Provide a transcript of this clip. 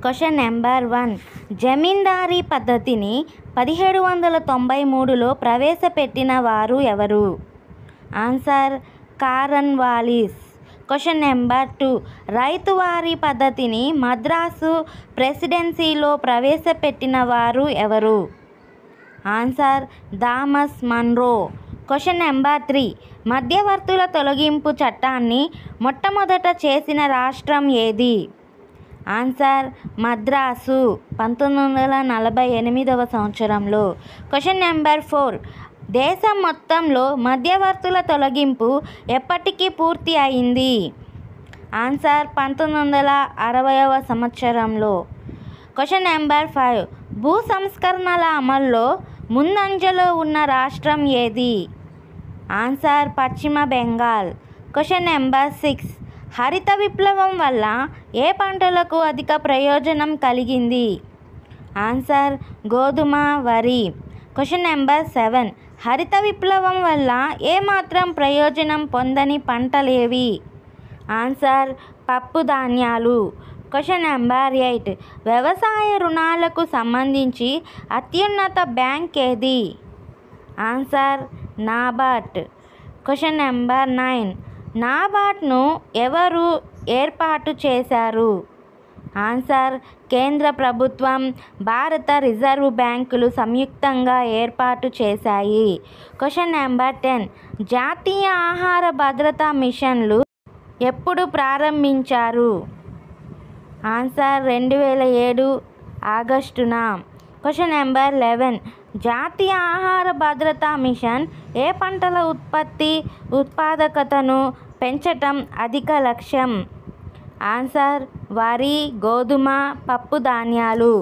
Question number 1. జమీందారీ పద్ధతిని 1793లో ప్రవేశపెట్టిన వారు ఎవరు? Answer Cornwallis. Question number 2. రైతువారీ పద్ధతిని మద్రాసు ప్రెసిడెన్సీలో ప్రవేశపెట్టిన వారు ఎవరు? Answer Thomas Munro. Question number 3. మధ్యవర్తుల తొలగింపు చట్టాన్ని మొట్టమొదట చేసిన రాష్ట్రం ఏది? ఆన్సర్ మద్రాసు 1948వ సంవత్సరంలో. Question number 4. దేశం మొత్తంలో మధ్యవర్తుల తొలగింపు ఎప్పటికి పూర్తి అయింది? ఆన్సర్ 1960వ సంవత్సరంలో. Question number 5. భూ సంస్కరణల అమల్లో ముందంజలో ఉన్న రాష్ట్రం ఏది? ఆన్సర్ పశ్చిమ బెంగాల్. Question number 6. హరిత విప్లవం వల్ల ఏ పంటలకు అధిక ప్రయోజనం కలిగింది? ఆన్సర్ గోధుమ, వరి. Question number 7. హరిత విప్లవం వల్ల ఏమాత్రం ప్రయోజనం పొందని పంటలేవి? ఆన్సర్ పప్పు ధాన్యాలు. Question number 8. వ్యవసాయ రుణాలకు సంబంధించి అత్యున్నత బ్యాంక్ ఏది? ఆన్సర్ నాబార్డ్. Question number 9. నాబార్డ్ను ఎవరు ఏర్పాటు చేశారు? ఆన్సర్ కేంద్ర ప్రభుత్వం, భారత రిజర్వ్ బ్యాంకులు సంయుక్తంగా ఏర్పాటు చేశాయి. Question number 10. జాతీయ ఆహార భద్రతా మిషన్లు ఎప్పుడు ప్రారంభించారు? ఆన్సర్ 2007 ఆగస్టున. Question number 11. జాతీయ ఆహార భద్రతా మిషన్ ఏ పంటల ఉత్పాదకతను పెంచటం అధిక లక్ష్యం? ఆన్సర్ వరి, గోధుమ, పప్పు ధాన్యాలు.